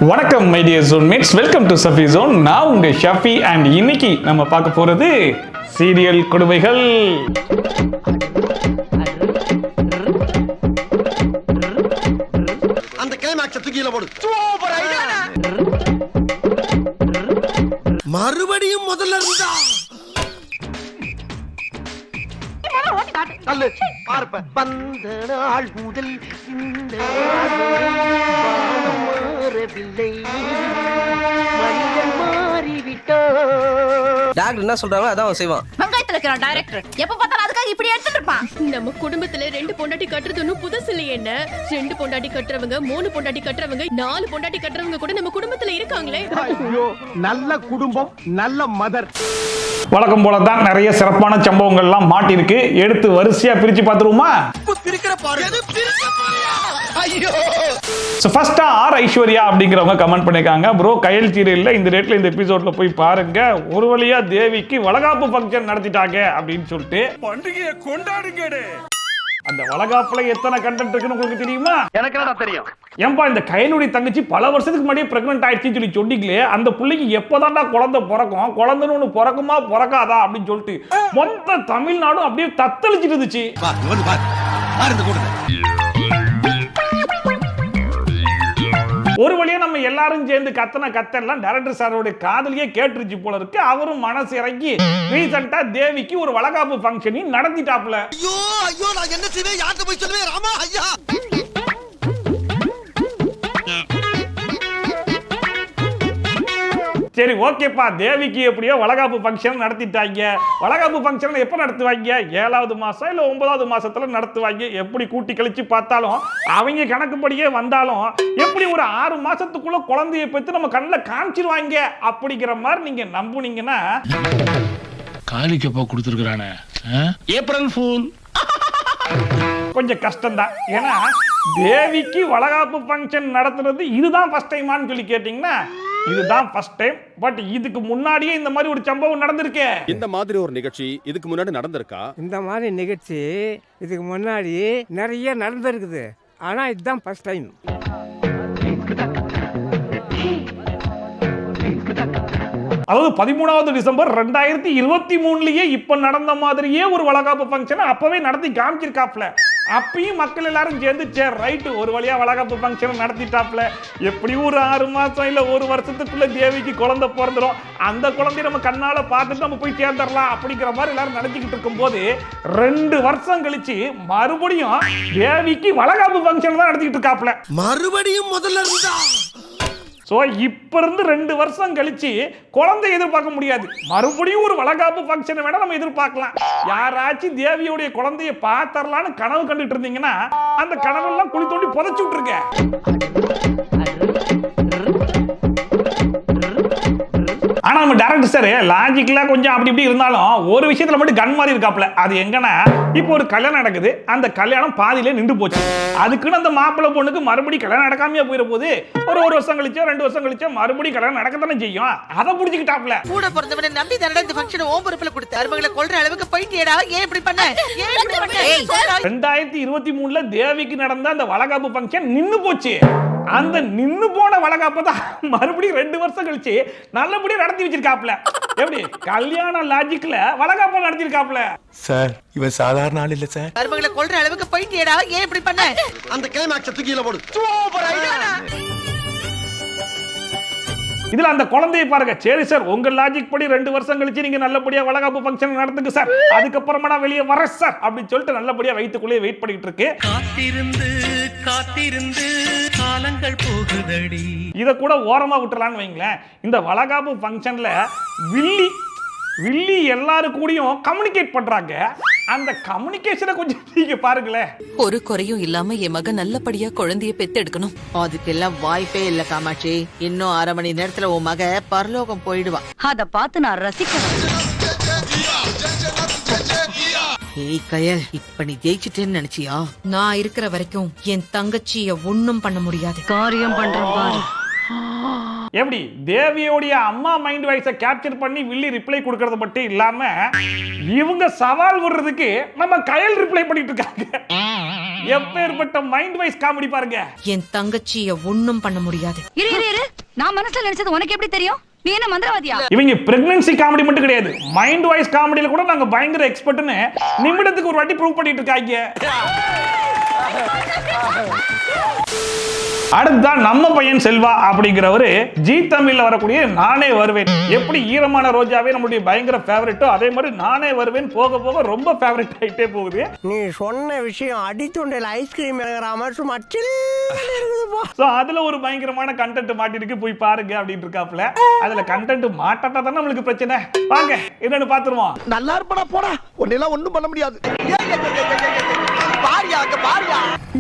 வணக்கம் my dear zonemates, welcome to Safi zone. நான் உங்க ஷஃபி அண்ட் இன்னைக்கு நம்ம பார்க்க போறது சீரியல் கொடுமைகள். அந்த கிளைமாக்ஸ் தூக்கில போடு. Super idea. மறுபடியும் முதல்ல இருந்தா அல்ல பார்ப்ப பந்த நாள் முதல் இந்த மாறவில்லை, மனிதன் மாறிவிட்டான். டாக்டர் என்ன சொல்றாங்க அதான் அவன் செய்வான். வெங்காயத்துல இருக்கிற டைரக்டர் எப்ப பார்த்தாலும் அதுக்காக இப்படி எடுத்துட்டு இருப்பான். நம்ம குடும்பத்துல 2 பொண்டாட்டி கட்டுறது ஒன்னும் புதுசு இல்லையே. என்ன 2 பொண்டாட்டி கட்டுறவங்க, 3 பொண்டாட்டி கட்டுறவங்க, 4 பொண்டாட்டி கட்டுறவங்க கூட நம்ம குடும்பத்துல இருக்காங்களே. ஐயோ, நல்ல குடும்பம், நல்ல மதர். வழக்கம் போல தான் நிறைய சிறப்பான சம்பவங்கள்லாம் மாட்டிருக்கு. எடுத்து வரிசையா பிரிச்சு பார்த்துருவோமா? பிரிக்கிற பாரு. ஐயோ. ஃபர்ஸ்டா ஆர் ஐஸ்வர்யா அப்படிங்கிறவங்க கமெண்ட் பண்ணிருக்காங்க, ப்ரோ கயல் சீரியல்ல இந்த ரேட்ல இந்த எபிசோட்ல போய் பாருங்க, ஒரு வழியா தேவிக்கு வளகாப்பு ஃபங்க்ஷன் நடத்திட்டாங்க அப்படின்னு சொல்லிட்டு பண்டிகையை கொண்டாடுங்க. அந்த வளகாப்புல எத்தனை கண்டென்ட் இருக்குன்னு உங்களுக்கு தெரியுமா? எனக்கு என்ன தெரியும்? ஏன்பா இந்த கையனுடைய தங்கச்சி பல வருஷத்துக்கு முன்னாடியே பிரெக்னென்ட் ஆயிடுச்சுன்னு சொல்லி சொன்னீங்களே, அந்த பிள்ளைக்கு எப்பதான்டா குழந்தை பிறக்கும், குழந்தைன்னு ஒண்ணு பிறக்குமா பிறக்காதா அப்படின்னு சொல்லிட்டு மொத்த தமிழ்நாடும் அப்படியே தத்தளிச்சிட்டு இருந்துச்சு. ஒரு வழியா நம்ம எல்லாரும் சேர்ந்து கத்தெல்லாம் டைரக்டர் சாரோட காதலியே கேட்டுருச்சு போல இருக்கு. அவரும் மனசு இறங்கி ரீசெண்டா தேவிக்கு ஒரு வளகாப்பு ஃபங்க்ஷனையும் நடத்திட்டாப்ல. ஐயோ ஐயோ, நான் என்ன செய்வேன், யார்கிட்ட போய் சொல்லுவேன் ராமா ஐயா. சரி ஓகேப்பா, தேவிக்கு எப்படியோ வளகாப்பு ஃபங்க்ஷன் நடத்திட்டாங்க. வளகாப்பு ஃபங்க்ஷன் எப்போ நடத்துவாங்க? 7வது மாசம் இல்லை 9வது மாசத்துல நடத்துவாங்க. எப்படி கூட்டி கழிச்சு பார்த்தாலும் அவங்க கணக்குப்படியே வந்தாலும் எப்படி ஒரு 6 மாசத்துக்குள்ள குழந்தைய பெற்று நம்ம கண்ணில் காமிச்சிருவாங்க அப்படிங்கிற மாதிரி நீங்க நம்புனீங்கன்னா காலிக்கப்பா கொடுத்துருக்கானே ஏப்ரல் ஃபூல் கொஞ்சம் கஷ்டம்தான். ஏன்னா தேவிக்கு வளகாப்பு ஃபங்க்ஷன் நடத்துறது இதுதான் ஃபர்ஸ்ட் டைமான்னு சொல்லி கேட்டீங்கன்னா இதுதான் ஃபர்ஸ்ட் டைம். பட் இதுக்கு முன்னாடியே இந்த மாதிரி ஒரு சம்பவம் நடந்திருக்கு. இந்த மாதிரி ஒரு நிகழ்ச்சி இதுக்கு முன்னாடி நடந்திருக்கா? இந்த மாதிரி நிகழ்ச்சி இதுக்கு முன்னாடி நிறைய நடந்திருக்குது, ஆனா இதுதான் ஃபர்ஸ்ட் டைம். அதாவது 13வது டிசம்பர் 2023லயே இப்ப நடந்த மாதிரியே ஒரு வளகாப்பு ஃபங்க்ஷன் அப்பவே நடத்தி காமிச்சிருக்காப்ல. அப்பயும் மக்கள் எல்லாரும் சேர்ந்து சரி ரைட்டு ஒரு வழியா வளகாப்பு ஃபங்க்ஷன் நடத்திட்டாப்ல. எப்படியும் ஒரு 6 மாசம் இல்ல 1 வருஷத்துக்குள்ள தேவிக்கு குழந்தை பிறந்துடும். அந்த குழந்தைய நம்ம கண்ணால பார்த்துட்டு நம்ம போய் சேர்ந்துடலாம் அப்படிங்கிற மாதிரி எல்லாரும் நினைச்சுக்கிட்டு இருக்கும் போது 2 வருஷம் கழிச்சு மறுபடியும் தேவிக்கு வளகாப்பு ஃபங்க்ஷன் தான் நடத்திக்கிட்டு இருக்காப்ல. மறுபடியும் முதல்ல இருந்தா ஸோ இப்போ இருந்து 2 வருஷம் கழிச்சு குழந்தை எதிர்பார்க்க முடியாது. மறுபடியும் ஒரு வளகாப்பு ஃபங்க்ஷனை வேணா நம்ம எதிர்பார்க்கலாம். யாராச்சும் தேவியோடைய குழந்தைய பார்த்தரலான்னு கனவு கண்டுட்டு இருந்தீங்கன்னா அந்த கனவெல்லாம் குழி தோண்டி புதைச்சு விட்டுருங்க. ஆனா நம்ம டைரக்டர் சார் லாஜிக்கலா கொஞ்சம் அப்படி இப்படி இருந்தாலும் ஒரு விஷயத்துல மட்டும் கண் மாறி இருக்காப்ல. அது எங்கன்னா இப்போ ஒரு கல்யாணம் நடக்குது, அந்த கல்யாணம் பாதியிலே நின்று போச்சு. அதுக்குன்னு அந்த மாப்பிள்ளை பொண்ணுக்கு மறுபடியும் கல்யாணம் நடக்காமையா போயிட போது ஒரு வருஷம் கழிச்சோ 2 வருஷம் கழிச்சோ மறுபடியும் கல்யாணம் நடக்கத்தானே செய்யும். அதை புடிச்சுக்கிட்டாப்ல. கூட பிறந்தவனை நம்பி தானே இந்த ஃபங்க்ஷன் ஓம் பொறுப்புல கொடுத்து அருமகளை கொல்ற அளவுக்கு போயிட்டேடா. ஏன் இப்படி பண்ண? 2023ல தேவிக்கு நடந்த அந்த வளகாப்பு ஃபங்க்ஷன் நின்னு போச்சு. அந்த நின்னு போன வளகாப்ப தான் மறுபடியும் 2 வருஷம் கழிச்சு நல்லபடியா நடத்தி வச்சிருக்காப்ல. எப்படி கல்யாண லாஜிக்ல வளகாப்ப நடத்திருக்காப்ல. சார் இவன் சாதாரண ஆள் இல்ல சார். அருமகளை கொல்ற அளவுக்கு போயிட்டேடா. ஏன் இப்படி பண்ண? அந்த கிளைமாக்ஸ் தூக்கில போடு. Super idea. இதுல அந்த குழந்தையை பாருங்க. சரி சார், உங்க லாஜிக் படி 2 வருஷம் கழிச்சு நீங்க நல்லபடியா வளகாப்பு ஃபங்க்ஷன் நடத்துங்க சார், அதுக்கப்புறமா நான் வெளியே வரேன் சார் அப்படின்னு சொல்லிட்டு நல்லபடியா வயித்துக்குள்ளேயே வெயிட் பண்ணிட்டு இருக்கு. காத்திருந்து காலங்கள் போகுதடி. இத கூட ஓரமா விட்டுறலாம்னு வைங்களேன். இந்த வளகாப்பு ஃபங்க்ஷன்ல வில்லி எல்லாரும் கூடயும் கம்யூனிகேட் பண்றாங்க. அந்த கம்யூனிகேஷனை கொஞ்சம் நீங்க பாருங்களேன். ஒரு குறையும் இல்லாம என் மகன் நல்லபடியா குழந்தைய பெத்து எடுக்கணும். அதுக்கெல்லாம் வாய்ப்பே இல்ல காமாட்சி. இன்னும் 1/2 மணி நேரத்துல உன் மக பரலோகம் போயிடுவா. அத பார்த்து நான் ரசிக்கணும். ஏய் கயல், இப்ப நீ ஜெயிச்சிட்டேன்னு நினைச்சியா? நான் இருக்கிற வரைக்கும் என் தங்கச்சிய ஒண்ணும் பண்ண முடியாது. காரியம் பண்றேன் பாரு. எப்படி தேவியோடைய அம்மா மைண்ட் வாய்ஸை கேப்சர் பண்ணி வில்லி ரிப்ளை கொடுக்கறது மட்டும் இல்லாம இவங்க சவால் விடுறதுக்கு நம்ம கயல் ரிப்ளை பண்ணிட்டு இருக்காங்க. எப்பேற்பட்ட மைண்ட் வைஸ் காமெடி பாருங்க. என் தங்கச்சிய ஒண்ணும் பண்ண முடியாது. இரு நான் மனசுல நினைச்சது உனக்கு எப்படி தெரியும்? நீ என்ன மந்திரவாதியா? இவங்க பிரெக்னன்சி காமெடி மட்டும் கிடையாது, மைண்ட் வாய்ஸ் காமெடியில கூட நாங்க பயங்கர எக்ஸ்பர்ட்னு நிமிடத்துக்கு ஒரு வாட்டி ப்ரூவ் பண்ணிட்டு இருக்காங்க. அடுத்ததான் நம்ம பையன் செல்வா அப்படிங்கிறவரு ஜி தமிழ்ல வரக்கூடிய நானே வருவேன். எப்படி ஈரமான ரோஜாவே நம்மளுடைய பயங்கர ஃபேவரட்டோ அதே மாதிரி நானே வருவேன் போக போக ரொம்ப ஃபேவரட் ஆயிட்டே போகுது. நீ சொன்ன விஷயம் அடித்துண்டையில் ஐஸ்கிரீம் இறங்குற மாதிரி சும்மா சோ அதுல ஒரு பயங்கரமான கண்டென்ட் மாட்டிருக்கு, போய் பாருங்க அப்படின்னு இருக்காப்ல. அதுல கண்டென்ட் மாட்டாட்டா தானே நம்மளுக்கு பிரச்சனை. வாங்க என்னன்னு பாத்துருவோம். நல்லா இருப்படா போடா, உன்னெல்லாம் ஒண்ணும் பண்ண முடியாது.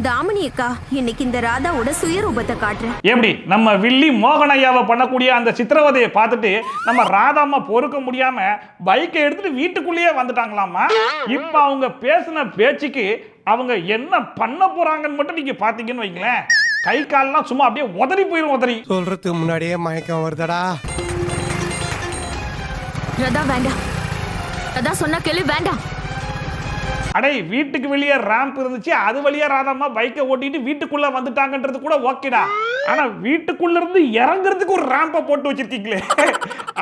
தாமினி அக்கா, இன்னைக்கு இந்த ராதாவோட சுயரூபத்தை காட்டுறேன். எப்படி நம்ம வில்லி மோகனையாவை பண்ணக்கூடிய அந்த சித்திரவதையை பார்த்துட்டு நம்ம ராதாமா பொறுக்க முடியாம பைக்கை எடுத்துட்டு வீட்டுக்குள்ளேயே வந்துட்டாங்களாமா. இப்ப அவங்க பேசின பேச்சுக்கு அவங்க என்ன பண்ண போறாங்கன்னு மட்டும் நீங்க பாத்தீங்கன்னு வைங்களேன், கை கால்லாம் சும்மா அப்படியே உதறி போயிடும். உதறி சொல்றதுக்கு முன்னாடியே மயக்கம் வருதடா. ராதா வேண்டாம், ராதா சொன்னா கேளு, வேண்டாம். அடே வீட்டுக்கு வெளியே ரேம்ப் இருந்துச்சு, அது வழியா ராதாமா பைக்கை ஓட்டிட்டு வீட்டுக்குள்ள வந்துட்டாங்கன்றது கூட ஓகேடா. ஆனா வீட்டுக்குள்ள இருந்து இறங்குறதுக்கு ஒரு ரேம்பை போட்டு வச்சிருக்கீங்களே,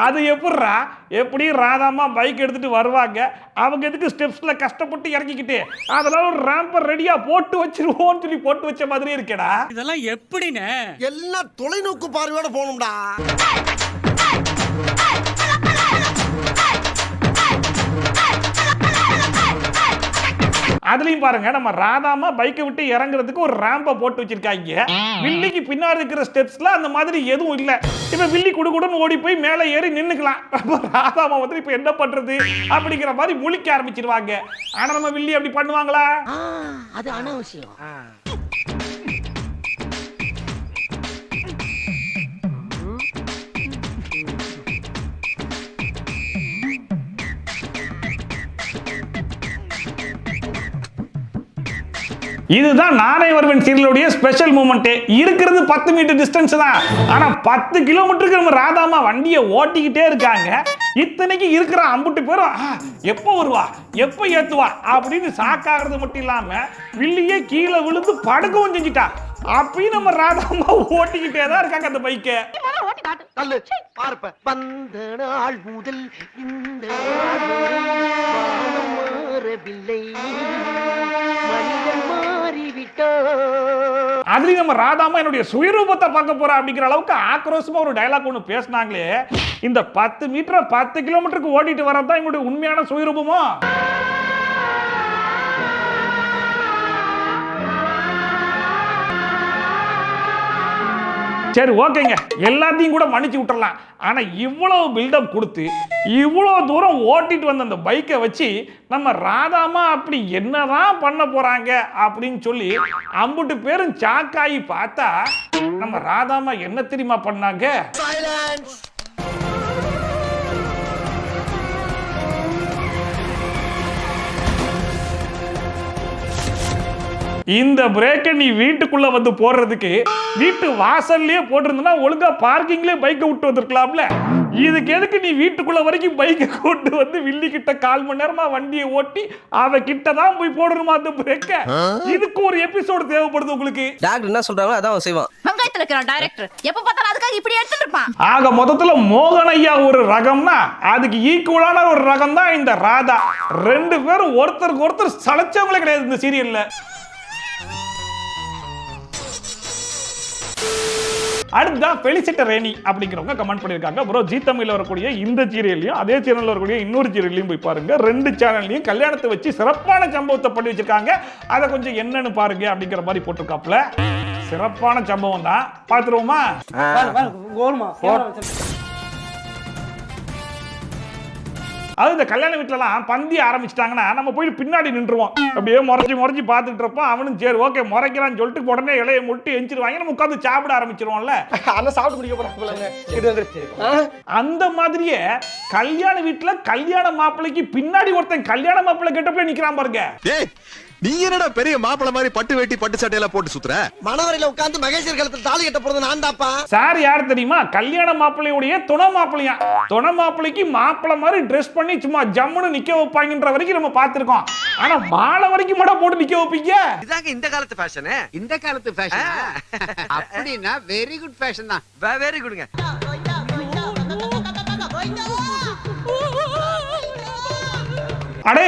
அது எப்படிரா? எப்படி ராதாமா பைக் எடுத்துட்டு வருவாங்க, அவங்க எதுக்கு ஸ்டெப்ஸ்ல கஷ்டப்பட்டு இறங்கிக்கிட்டு அதனால ஒரு ரேம்பை ரெடியா போட்டு வச்சிருவோம்னு சொல்லி போட்டு வச்ச மாதிரியே இருக்கேடா. இதெல்லாம் எப்படின்னு எல்லாம் தொலைநோக்கு பார்வையோட போகணும்டா. அதுலயும் பாருங்க நம்ம ராதாமா பைக்கை விட்டு இறங்குறதுக்கு ஒரு ரேம்பை போட்டு வச்சிருக்காங்க. வில்லிக்கு பின்னாடி இருக்கிற ஸ்டெப்ஸ்ல அந்த மாதிரி எதுவும் இல்ல. இப்ப வில்லி குடுகுடுன்னு ஓடி போய் மேல ஏறி நின்னுக்கலாம். ராதாமா வந்து இப்ப என்ன பண்றது அப்படிங்கிற மாதிரி முழிக்க ஆரம்பிச்சிருவாங்க. ஆனா நம்ம வில்லி அப்படி பண்ணுவாங்களா? அது அனாவசியம். இதுதான் நானே வருவேன் சீரியலுடைய ஸ்பெஷல் மூமெண்ட். இருக்கிறது 10 மீட்டர் டிஸ்டன்ஸ் தான், ஆனா 10 கிலோமீட்டருக்கு நம்ம ராதாமா வண்டியை ஓட்டிக்கிட்டே இருக்காங்க. இத்தனைக்கு இருக்கிற அம்புட்டு பேரும் எப்போ வருவா எப்போ ஏத்துவா அப்படின்னு சாக்காகிறது மட்டும் இல்லாம வில்லியே கீழே விழுந்து படுக்கவும் செஞ்சுட்டா. அப்பயும் நம்ம ராதாமா ஓட்டிக்கிட்டே தான் இருக்காங்க அந்த பைக்கை. வந்த நாள் முதல் இந்த நாள் வரை வானம் மாறவில்லை, மனிதன் மாறிவிட்டான். அதுலயும் நம்ம ராதாமா என்னுடைய சுயரூபத்தை பார்க்க போறா அப்படிங்கிற அளவுக்கு ஆக்ரோஷமா ஒரு டயலாக் ஒன்று பேசினாங்களே. இந்த 10 மீட்டரை 10 கிலோமீட்டருக்கு ஓட்டிட்டு வரதான் எங்களுடைய உண்மையான சுயரூபமா? சரி ஓகேங்க, எல்லாத்தையும் கூட மன்னிச்சு விட்டுறலாம். ஆனா இவ்வளவு பில்டப் கொடுத்து இவ்வளவு தூரம் ஓட்டிட்டு வந்த அந்த பைக்கை வச்சு நம்ம ராதாமா அப்படி என்னதான் பண்ண போறாங்க அப்படின்னு சொல்லி அம்புட்டு பேரும் சாக்காயி பார்த்தா நம்ம ராதாமா என்ன தெரியுமா பண்ணாங்க? இந்த பிரேக்கை நீ வீட்டுக்குள்ள வந்து போடுறதுக்கு வீட்டு வாசல்லையே போட்டிருந்தா ஒழுங்கா பார்க்கிங்லயே பைக்கை விட்டு வந்திருக்கலாம்ல. இதுக்கு எதுக்கு நீ வீட்டுக்குள்ள வரைக்கும் பைக்கை கொண்டு வந்து வில்லி கிட்ட 1/4 மணி நேரமா வண்டியை ஓட்டி அவ கிட்ட தான் போய் போடணுமா அந்த பிரேக்கை? இதுக்கு ஒரு எபிசோடு தேவைப்படுது உங்களுக்கு. டாக்டர் என்ன சொல்றாங்களோ அதான் செய்வான். வெங்காயத்துல இருக்கிற டைரக்டர் எப்ப பார்த்தாலும் அதுக்காக இப்படி எடுத்துட்டு இருப்பான். ஆக மொத்தத்துல மோகனையா ஒரு ரகம்னா அதுக்கு ஈக்குவலான ஒரு ரகம் தான் இந்த ராதா. 2 பேரும் ஒருத்தருக்கு ஒருத்தர் சளைச்சவங்களே கிடையாது இந்த சீரியல்ல. அடுத்ததான் பெலிசிட்ட ரேணி அப்படிங்கிறவங்க கமெண்ட் பண்ணியிருக்காங்க, ப்ரோ ஜி தமிழ்ல வரக்கூடிய இந்த சீரியல்லையும் அதே சேனல்ல வரக்கூடிய இன்னொரு சீரியல்லையும் போய் பாருங்க, 2 சேனல்லையும் கல்யாணத்தை வச்சு சிறப்பான சம்பவத்தை பண்ணி வச்சிருக்காங்க, அதை கொஞ்சம் என்னன்னு பாருங்க அப்படிங்கிற மாதிரி போட்டிருக்காப்ல. சிறப்பான சம்பவம் தான், பார்த்துருவோமா? அது இந்த கல்யாண வீட்டிலலாம் பந்தி ஆரம்பிச்சிட்டாங்கன்னா நம்ம போய் பின்னாடி நின்றுவோம், அப்படியே முறைச்சி பார்த்துட்டு இருப்போம். அவனும் சரி ஓகே முறைக்கிறான்னு சொல்லிட்டு உடனே இலையை முட்டி எஞ்சிருவாங்க, நம்ம உட்காந்து சாப்பிட ஆரம்பிச்சிருவோம்ல. அந்த மாதிரியே கல்யாண வீட்டுல கல்யாண மாப்பிள்ளைக்கு பின்னாடி ஒருத்தன் கல்யாண மாப்பிள்ளை கெட்டப்பல நிக்கிறான் பாருங்க. நீ என்னடா பெரிய மாப்பிள மாதிரி பட்டு வேட்டி பட்டு சட்டையெல்லாம் போட்டு சுத்துற? மணவரையில உட்கார்ந்து மகேஸ்வர் கழுத்துல தாலி கட்ட போறது நான் தாப்பா. சார் யார் தெரியுமா? கல்யாண மாப்பிள்ளையுடைய துணை மாப்பிள்ளையா. துணை மாப்பிள்ளைக்கு மாப்பிள்ளை மாதிரி ட்ரெஸ் பண்ணி சும்மா ஜம்முன்னு நிக்க வைப்பாங்கன்ற வரைக்கும் நம்ம பார்த்திருக்கோம். ஆனா மாலை வரைக்கும் மட்டும் போட்டு நிக்க வைப்பீங்க. இதாங்க இந்த காலத்து ஃபேஷன். இந்த காலத்து ஃபேஷன் அப்படினா வெரி குட் ஃபேஷன் தான். வெரி குட்ங்க. அடே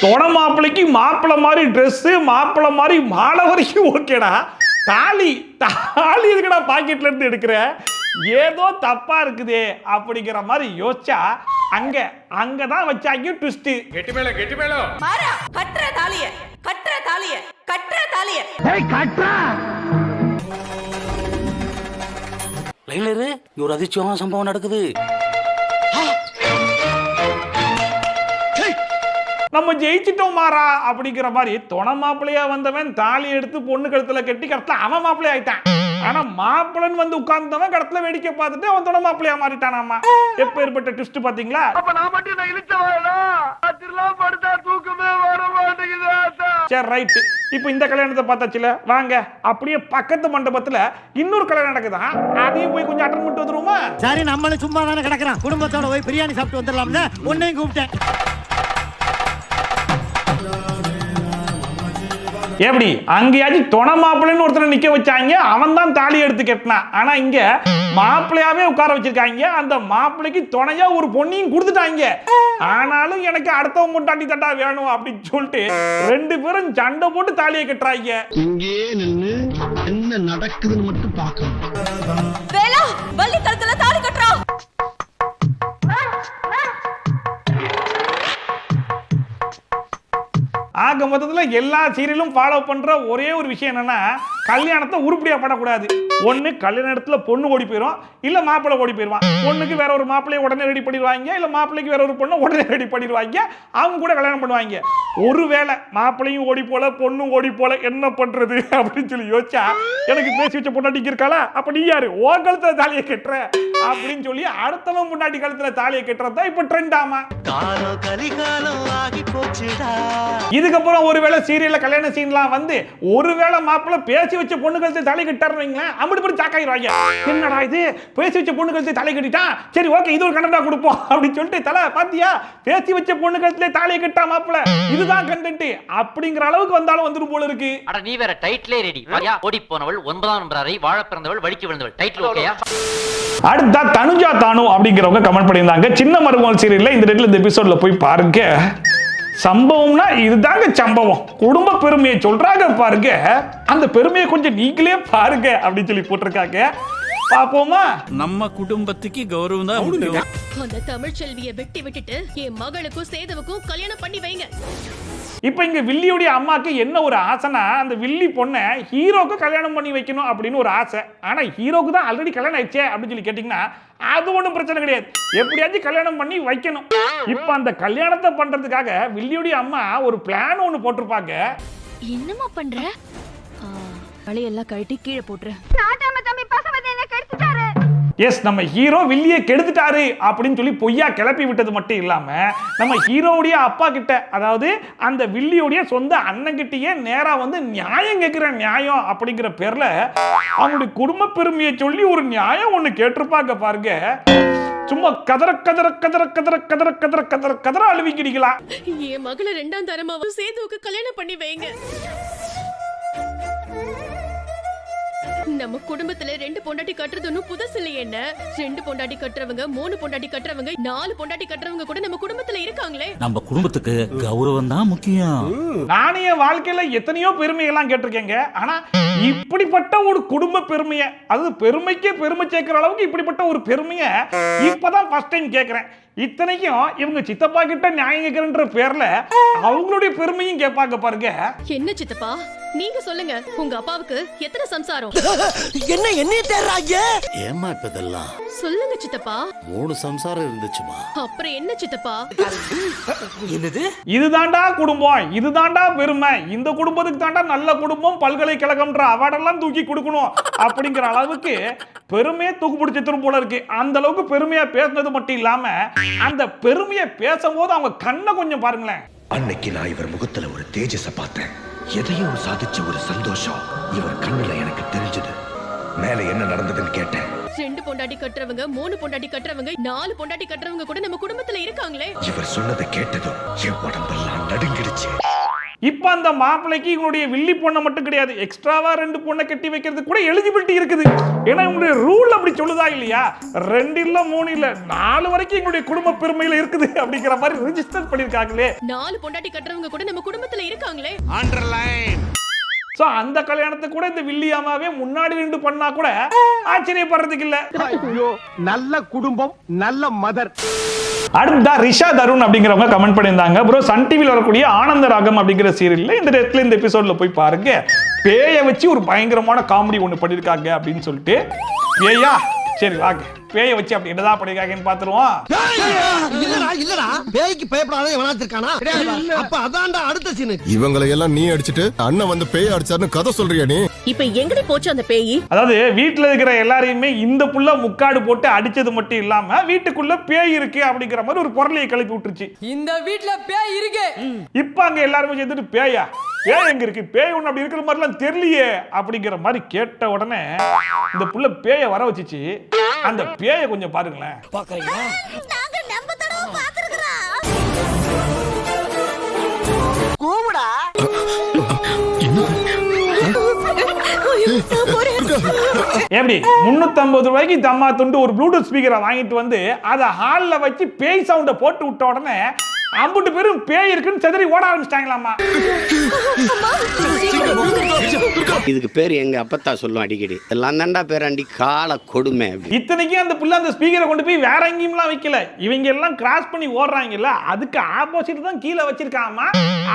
துணை மாப்பிள்ளைக்கு மாப்பிள்ளை மாதிரி ட்ரெஸ், மாப்பிள்ளை மாதிரி மாலை வரைக்கும் ஓகேடா. தாலி தாலி எதுக்குடா பாக்கெட்ல இருந்து எடுக்கிற? ஏதோ தப்பா இருக்குதே அப்படிங்கிற மாதிரி யோசிச்சா அங்கதான் வச்சாங்க ட்விஸ்ட். கெட்டி மேல மாறா கற்ற தாலிய கற்ற தாலிய கற்ற தாலிய லைலரு ஒரு அதிர்ச்சியான சம்பவம் நடக்குது. நம்ம ஜெயிச்சிட்டோம் மாறா அப்படிங்கிற மாதிரி துணை மாப்பிள்ளையா வந்தவன் தாலி எடுத்து பொண்ணு கழுத்துல கட்டி கடத்துல அவன் மாப்பிள்ளை ஆயிட்டான். ஆனா மாப்பிள்ளன் வந்து உட்கார்ந்தவன் கடத்துல வேடிக்கை பார்த்துட்டு அவன் துணை மாப்பிள்ளையா மாறிட்டானாமா. எப்ப ஏற்பட்ட ட்விஸ்ட் பாத்தீங்களா? சரி ரைட், இப்போ இந்த கல்யாணத்தை பார்த்தாச்சுல, வாங்க அப்படியே பக்கத்து மண்டபத்துல இன்னொரு கல்யாணம் நடக்குதான், அதையும் போய் கொஞ்சம் அட்டன் பண்ணிட்டு வந்துருவோமா? சரி, நம்மளும் சும்மா தானே கிடக்குறான், குடும்பத்தோட போய் பிரியாணி சாப்பிட்டு வந்துடலாம்ல, உன்னையும் கூப்பிட்டேன். எப்படி அங்கேயாச்சும் துணை மாப்பிள்ளைன்னு ஒருத்தர் நிக்க வச்சாங்க, அவன் தான் தாலி எடுத்து கட்டினான். ஆனா இங்க மாப்பிள்ளையாவே உட்கார வச்சிருக்காங்க, அந்த மாப்பிள்ளைக்கு துணையா ஒரு பொண்ணையும் கொடுத்துட்டாங்க. ஆனாலும் எனக்கு அடுத்தவங்க முட்டாட்டி தட்டா வேணும் அப்படின்னு சொல்லிட்டு ரெண்டு பேரும் சண்டை போட்டு தாலியை கட்டுறாங்க. இங்கே நின்னு என்ன நடக்குதுன்னு மட்டும் பார்க்கணும். வேலா வள்ளி கழுத்துல தாலி கட்டுறா. ஆக மொத்தத்துல எல்லா சீரியலும் ஃபாலோ பண்ற ஒரே ஒரு விஷயம் என்னன்னா, கல்யாணத்தை உருப்படியா பண்ணக்கூடாது. ஒண்ணு கல்யாண இடத்துல பொண்ணு ஓடி போயிடும், இல்ல மாப்பிள்ளை ஓடி போயிடுவான். பொண்ணுக்கு வேற ஒரு மாப்பிள்ளையை உடனே ரெடி பண்ணிடுவாங்க, இல்ல மாப்பிள்ளைக்கு வேற ஒரு பொண்ணை உடனே ரெடி பண்ணிடுவாங்க, அவங்க கூட கல்யாணம் பண்ணுவாங்க. ஒருவேளை மாப்பிள்ளையும் ஓடி போல பொண்ணும் ஓடி போல என்ன பண்றது அப்படின்னு சொல்லி யோசிச்சா, எனக்கு பேசி வச்ச பொண்டாட்டிக்கு இருக்காளா, அப்ப நீ யாரு ஓ கழுத்துல தாலியை கட்டுற அப்படின்னு சொல்லி அடுத்தவன் முன்னாடி கழுத்துல தாலியை கட்டுறதா இப்ப ட்ரெண்ட் ஆமா. இதுக்கப்புறம் ஒருவேளை சீரியல்ல கல்யாண சீன்லாம் வந்து ஒருவேளை மாப்பிள்ளை பேசி வச்ச பொண்ணு கழுத்து தலை கட்டாருன்னு அம்படி படி சாக்காயிருவாங்க. என்னடா இது, பேசி வச்ச பொண்ணு கழுத்து தலை கட்டிட்டான், சரி ஓகே இது ஒரு கண்டென்ட்டா கொடுப்போம் அப்படின்னு சொல்லிட்டு, தலை பாத்தியா பேசி வச்ச பொண்ணு கழுத்துல தாலியை கட்டா மாப்பிள்ளை, இதுதான் கண்டென்ட் அப்படிங்கிற அளவுக்கு வந்தாலும் வந்துடும் போல இருக்கு. அட நீ வேற டைட்டிலே ரெடி. ஓடி போனவள் 9ஆம் நம்பர் அறை, வாழ பிறந்தவள் வழிக்கு விழுந்தவள், டைட்டில் ஓகேயா? அடுத்தா தனுஜா தானு அப்படிங்கிறவங்க கமெண்ட் பண்ணியிருந்தாங்க, சின்ன மருமகள் சீரியல்ல இந்த டேட்ல இந்த எபிசோட்ல போய் பாருங்க. சம்பவம்னா இதுதாங்க சம்பவம், குடும்ப பெருமையை சொல்றாங்க பாருங்க, அந்த பெருமையை கொஞ்சம் நீங்களே பாருங்க அப்படின்னு சொல்லி போட்டிருக்காங்க. பாப்போமா? நம்ம குடும்பத்துக்கு கௌரவம் தான் முக்கியம். அந்த தமிழ் செல்வியை வெட்டி விட்டுட்டு என் மகளுக்கும் சேதுவுக்கும் கல்யாணம் பண்ணி வைங்க. இப்ப இங்க வில்லியுடைய அம்மாக்கு என்ன ஒரு ஆசைனா, அந்த வில்லி பொண்ணை ஹீரோக்கு கல்யாணம் பண்ணி வைக்கணும் அப்படின்னு ஒரு ஆசை. ஆனா ஹீரோக்கு தான் ஆல்ரெடி கல்யாணம் ஆயிடுச்சே அப்படின்னு சொல்லி கேட்டீங்கன்னா அது ஒன்றும் பிரச்சனை கிடையாது, எப்படியாச்சும் கல்யாணம் பண்ணி வைக்கணும். இப்ப அந்த கல்யாணத்தை பண்றதுக்காக வில்லியுடைய அம்மா ஒரு பிளான் ஒண்ணு போட்டிருப்பாங்க. என்னமா பண்ற? வளையெல்லாம் கழட்டி கீழே போட்டுரு. எஸ், நம்ம ஹீரோ வில்லியை கெடுத்துட்டாரு அப்படின்னு சொல்லி பொய்யா கிளப்பி விட்டது மட்டும் இல்லாம, நம்ம ஹீரோவுடைய அப்பா கிட்ட, அதாவது அந்த வில்லியுடைய சொந்த அண்ணன் கிட்டயே நேரா வந்து நியாயம் கேட்கிற நியாயம் அப்படிங்கிற பேர்ல அவங்களுடைய குடும்ப பெருமையை சொல்லி ஒரு நியாயம் ஒண்ணு கேட்டிருப்பாங்க பாருங்க. சும்மா கதற கதற கதற கதற கதற கதற கதற கதற அழுவிக்கிறீங்களா? என் மகளை 2ஆம் தரமா சேதுவுக்கு கல்யாணம் பண்ணி வைங்க. நம்ம குடும்பத்துல 2 பொண்டாட்டி கட்டுறது ஒன்னும் புதுசு இல்லையே. என்ன 2 பொண்டாட்டி கட்டுறவங்க, 3 பொண்டாட்டி கட்டுறவங்க, 4 பொண்டாட்டி கட்டுறவங்க கூட நம்ம குடும்பத்துல இருக்காங்களே. நம்ம குடும்பத்துக்கு கௌரவம் தான் முக்கியம். நானே என் வாழ்க்கையில எத்தனையோ பெருமையெல்லாம் கேட்டிருக்கேங்க, ஆனா இப்படிப்பட்ட ஒரு குடும்ப பெருமையை, அது பெருமைக்கே பெருமை சேர்க்கிற அளவுக்கு இப்படிப்பட்ட ஒரு பெருமையை இப்பதான் ஃபர்ஸ்ட் டைம் கேட்கிறேன். இத்தனைக்கும் இவங்க சித்தப்பா கிட்ட நியாயம் கேட்கிறன்ற பேர்ல அவங்களுடைய பெருமையும் கேட்பாங்க பாருங்க. என்ன சித்தப்பா நீங்க சொல்லுங்க, உங்க அப்பாவுக்கு எத்தனை சம்சாரம்? என்ன என்னைய தேடுறாங்க? ஏமா இப்பதெல்லாம் சொல்லுங்க சித்தப்பா. 3 சம்சாரம் இருந்துச்சுமா. அப்புறம் என்ன சித்தப்பா? என்னது? இதுதாண்டா குடும்பம், இதுதாண்டா பெருமை, இந்த குடும்பத்துக்கு தாண்டா நல்ல குடும்பம் பல்கலைக்கழகம்ன்ற அவார்டெல்லாம் தூக்கி கொடுக்கணும் அப்படிங்கிற அளவுக்கு பெருமையை தூக்கு பிடிச்சிரும் போல இருக்கு. அந்த அளவுக்கு பெருமையா பேசுனது மட்டும் இல்லாம அந்த பெருமையை பேசும்போது அவங்க கண்ணை கொஞ்சம் பாருங்களேன். அன்னைக்கு நான் இவர் முகத்துல ஒரு தேஜஸ பார்த்தேன். எதையோ சாதிச்ச ஒரு சந்தோஷம் இவர் கண்ணுல எனக்கு தெரிஞ்சது. மேல என்ன நடந்ததுன்னு கேட்டேன். 2 பொண்டாட்டி கட்டுறவங்க 3 பொண்டாட்டி கட்டுறவங்க 4 பொண்டாட்டி கட்டுறவங்க கூட நம்ம குடும்பத்துல இருக்காங்களே. இவர் சொன்னதை கேட்டதும் என் உடம்பெல்லாம் நடுங்கிடுச்சு. இப்ப அந்த மாப்பிள்ளைக்கு இவங்களுடைய வில்லி பொண்ணை மட்டும் கிடையாது, எக்ஸ்ட்ராவா 2 பொண்ணை கட்டி வைக்கிறது கூட எலிஜிபிலிட்டி இருக்குது. ஏன்னா இவங்களுடைய ரூல் அப்படி சொல்லுதா இல்லையா? 2 இல்ல 3 இல்ல 4 வரைக்கும் எங்களுடைய குடும்ப பெருமையில இருக்குது அப்படிங்கிற மாதிரி ரெஜிஸ்டர் பண்ணிருக்காங்களே. 4 பொண்டாட்டி கட்டுறவங்க கூட நம்ம குடும்பத்துல இருக்காங்களே. அண்டர்லைன். சோ அந்த கல்யாணத்துக்கு கூட இந்த வில்லியாமாவே முன்னாடி 2 பண்ணா கூட ஆச்சரியப்படுறதுக்கு இல்ல. ஐயோ, நல்ல குடும்பம், நல்ல மதர். அடுத்தா ரிஷா தருண் அப்படிங்கிறவங்க கமெண்ட் பண்ணியிருந்தாங்க, ப்ரோ சன் டிவியில் வரக்கூடிய ஆனந்த ராகம் அப்படிங்கிற சீரியல்ல இந்த இடத்துல இந்த எபிசோட்ல போய் பாருங்க, பேயை வச்சு ஒரு பயங்கரமான காமெடி ஒன்று பண்ணியிருக்காங்க அப்படின்னு சொல்லிட்டு. பேயா சரி வாங்க, பேயை வச்சு அப்படி என்னதான் பண்ணியிருக்காங்கன்னு பார்த்துருவோம். இல்லடா பேய்க்கு பயப்படாத எவனாச்சிருக்கானா? அப்ப அதான்டா அடுத்த சீன். இவங்களை எல்லாம் நீ அடிச்சிட்டு அண்ணன் வந்து பேய் அடிச்சாருன்னு கதை சொல்றியா நீ? இப்ப எங்கடி போச்சு அந்த பேய்? அதாவது வீட்டுல இருக்கிற எல்லாரையுமே இந்த புள்ள முக்காடு போட்டு அடிச்சது மட்டும் இல்லாம வீட்டுக்குள்ள பேய் இருக்கு அப்படிங்கிற மாதிரி ஒரு பொருளையை கிளப்பி விட்டுருச்சு. இந்த வீட்ல பேய் இருக்கு. இப்ப அங்க எல்லாருமே சேர்ந்துட்டு பேயா, பேய் எங்க இருக்கு, பேய் ஒண்ணு அப்படி இருக்கிற மாதிரிலாம் தெரியலையே அப்படிங்கிற மாதிரி கேட்ட உடனே இந்த புள்ள பேயை வர வச்சுச்சு. அந்த பேயை கொஞ்சம் பாருங்களேன். கூவுடா. எப்படி 350 ரூபாய்க்கு தம்மா துண்டு ஒரு ப்ளூடூத் ஸ்பீக்கரை வாங்கிட்டு வந்து அதை ஹாலில் வச்சு பேய் சவுண்டை போட்டு விட்ட உடனே அம்புட்டு பேரும் பேய் இருக்குன்னு செதறி ஓட ஆரம்பிச்சிட்டாங்களாமா. இதுக்கு பேர் எங்க அப்பத்தா சொல்லும் அடிக்கடி, எல்லாம் தாண்டா பேராண்டி கால கொடுமை. இத்தனைக்கும் அந்த புள்ள அந்த ஸ்பீக்கரை கொண்டு போய் வேற எங்கேயும்லாம் வைக்கல, இவங்க எல்லாம் கிராஸ் பண்ணி ஓடுறாங்கல்ல அதுக்கு ஆப்போசிட் தான் கீழே வச்சிருக்காமா.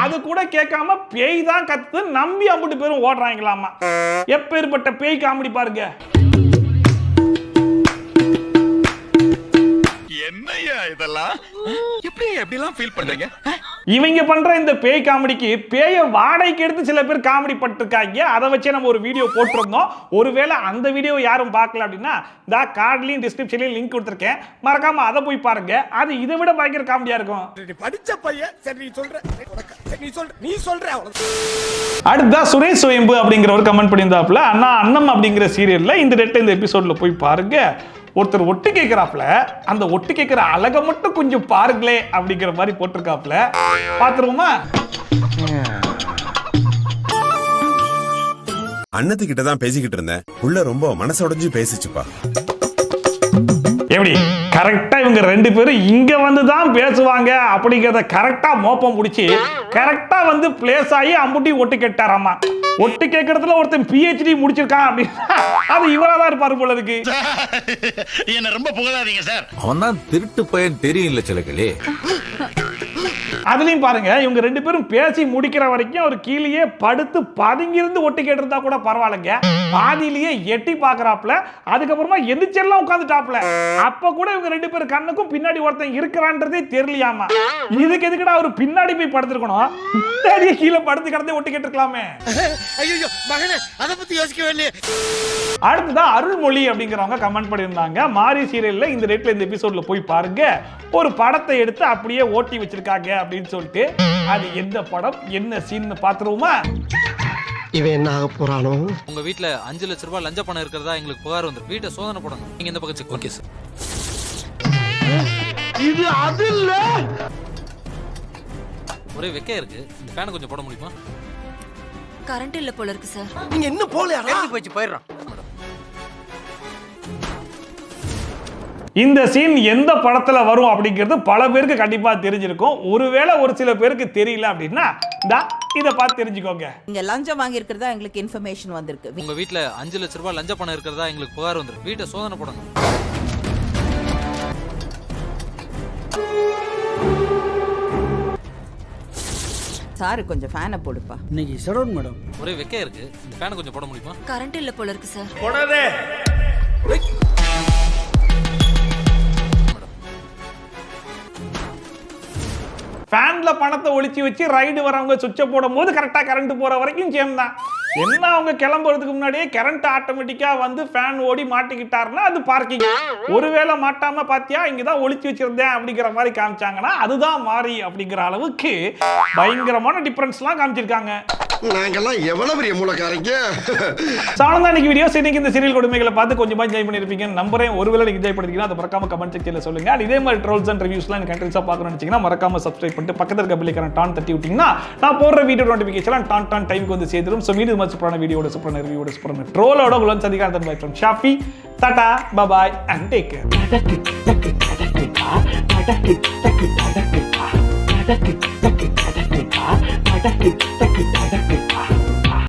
அது கூட கேட்காம பேய் தான் கத்து நம்பி அம்புட்டு பேரும் ஓடுறாங்களாமா. எப்பேற்பட்ட பேய் காமெடி பாருங்க. என்னையா இதெல்லாம்? எப்படி எப்படிலாம் ஃபீல் பண்றீங்க? இவங்க பண்ற இந்த பேய் காமெடிக்கு பேயை வாடகைக்கு எடுத்து சில பேர் காமெடி பட்டிருக்காங்க. அதை வச்சே நம்ம ஒரு வீடியோ போட்டிருந்தோம். ஒருவேளை அந்த வீடியோ யாரும் பார்க்கல அப்படின்னா இந்த கார்ட்லயும் டிஸ்கிரிப்ஷன்லயும் லிங்க் கொடுத்துருக்கேன், மறக்காம அதை போய் பாருங்க. அது இதை விட பயங்கர காமெடியா இருக்கும். படிச்ச பையன். சரி நீ சொல்ற. அடுத்தா சுரேஷ் சுயம்பு அப்படிங்கிறவர் கமெண்ட் பண்ணியிருந்தாப்புல, அண்ணா அண்ணம் அப்படிங்கிற சீரியல்ல இந்த டேட்ல இந்த எபிசோட்ல போய் பாருங்க, ஒருத்தர் ஒட்டு கேட்கிறாப்ல, அந்த ஒட்டு கேட்கிற அழக மட்டும் கொஞ்சம் பாருங்களே அப்படிங்கிற மாதிரி போட்டிருக்காப்ல. பாத்துருவோமா? அண்ணத்துக்கிட்ட தான் பேசிக்கிட்டு இருந்தேன், உள்ள ரொம்ப மனசு உடைஞ்சு பேசிச்சுப்பா. எப்படி கரெக்டா இவங்க 2 பேரும் இங்க வந்து தான் பேசுவாங்க அப்படிங்கிறத கரெக்டா மோப்பம் முடிச்சு கரெக்டா வந்து பிளேஸ் ஆகி அம்புட்டி ஒட்டு கேட்டாராமா. ஒட்டு கேட்கறதுல ஒருத்தன் PhD முடிச்சிருக்கான் அப்படின்னா அது இவராதான் இருப்பாரு போல இருக்கு. என்ன ரொம்ப புகழாதீங்க சார். அவன் தான் திருட்டு பையன் தெரியல சிலகளே. அதுலயும் பாருங்க, இவங்க 2 பேரும் பேசி முடிக்கிற வரைக்கும் அவர் கீழேயே படுத்து பதுங்கிருந்து ஒட்டு கேட்டிருந்தா கூட பரவாயில்லைங்க, பாதியிலேயே எட்டி பாக்குறாப்ல, அதுக்கப்புறமா எந்திரிச்செல்லாம் உட்காந்துட்டாப்ல. அப்ப கூட இவங்க 2 பேரும் கண்ணுக்கும் பின்னாடி ஒருத்தன் இருக்கிறான்றதே தெரியலையாமா. இதுக்கு எதுக்குடா அவர் பின்னாடி போய் படுத்திருக்கணும், முன்னாடியே கீழே படுத்து கிடந்தே ஒட்டு கேட்டிருக்கலாமே. ஐயோ மகனே, அத பத்தி யோசிக்கவே இல்லையே. அடுத்ததான் அருள்மொழி அப்படிங்கிறவங்க கமெண்ட் பண்ணியிருந்தாங்க, மாரி சீரியல்ல இந்த ரேட்ல இந்த எபிசோட்ல போய் பாருங்க, ஒரு படத்தை எடுத்து அப்படியே ஓட்டி வச்சிருக்காங்க அப்படின்னு சொல்லிட்டு. அது எந்த படம் என்ன சீன் பாத்துருவோமா? இவன் என்ன ஆக போறானோ? உங்க வீட்ல 5 லட்சம் ரூபாய் லஞ்ச பணம் இருக்கிறதா எங்களுக்கு புகார் வந்து வீட்டை சோதனை போடணும், நீங்க இந்த பக்கம் செக். Okay sir. இது அது இல்ல. ஒரே வெக்கையா இருக்கு, இந்த ஃபேனை கொஞ்சம் போட முடியுமா? கரண்ட் இல்ல போல இருக்கு சார். நீங்க இன்னும் போலையா? போயிடுறோம். இந்த சீன் எந்த படத்துல வரும் அப்படிங்கிறது பல பேருக்கு கண்டிப்பா தெரிஞ்சிருக்கும். ஒருவேளை ஒரு சில பேருக்கு தெரியல அப்படின்னா இத பார்த்து தெரிஞ்சுக்கோங்க. இங்க லஞ்சம் வாங்கி இருக்கிறதா எங்களுக்கு இன்ஃபர்மேஷன் வந்திருக்கு. உங்க வீட்ல 5 லட்சம் ரூபாய் லஞ்ச பணம் இருக்கிறதா எங்களுக்கு புகார் வந்து வீட்டை சோதனை போடணும். சார் கொஞ்சம் ஃபேனை போடுப்பா. இன்னைக்கு சடவுன் மேடம். ஒரே வெக்கையா இருக்கு, இந்த ஃபேனை கொஞ்சம் போட முடியுமா? கரண்ட் இல்ல போல இருக்கு சார். போடாதே. ஃபேன்ல பணத்தை ஒளிச்சு வச்சு ரைடு வரவங்க சுவிட்ச போடும் போது கரெக்டா கரண்ட் போற வரைக்கும் சேம் தான். என்ன அவங்க கிளம்புறதுக்கு முன்னாடியே கரண்ட் ஆட்டோமேட்டிக்கா வந்து ஃபேன் ஓடி மாட்டிக்கிட்டாருன்னா அது பார்க்கிங். ஒருவேளை மாட்டாம பாத்தியா இங்கதான் ஒளிச்சு வச்சிருந்தேன் அப்படிங்கிற மாதிரி காமிச்சாங்கன்னா அதுதான் மாறி அப்படிங்கிற அளவுக்கு பயங்கரமான டிஃபரன்ஸ்லாம் காமிச்சிருக்காங்க. நாங்கெல்லாம் எவ்வளவு பெரிய மூலக்காரங்க. சாணந்தா இன்னைக்கு வீடியோ இன்னைக்கு இந்த சீரியல் கொடுமைகளை பார்த்து கொஞ்சமா என்ஜாய் பண்ணிருப்பீங்க நம்புறேன். ஒருவேளை நீங்க என்ஜாய் பண்ணிருக்கீங்கன்னா அதை மறக்காம கமெண்ட் செக்ஷன்ல சொல்லுங்க. இதே மாதிரி ட்ரோல்ஸ் அண்ட் ரிவ்யூஸ்லாம் எனக்கு கண்டிப்பா பார்க்கணும்னு நினைச்சீங்கன்னா மறக்காம சப்ஸ்கிரைப் பண்ணிட்டு பக்கத்துல இருக்க பெல் ஐகானை டான் தட்டி விட்டீங்கன்னா நான் போடுற வீடியோ நோட்டிபிகேஷன் டான் டைமுக்கு வந்து சேர்ந்துரும். சோ மீண்டும் சூப்பரான வீடியோட சூப்பரான ரிவ்யூவோட சூப்பரான ட்ரோலோட உலன் சதிகாரன் bye from Shafi. Tata bye bye and take care.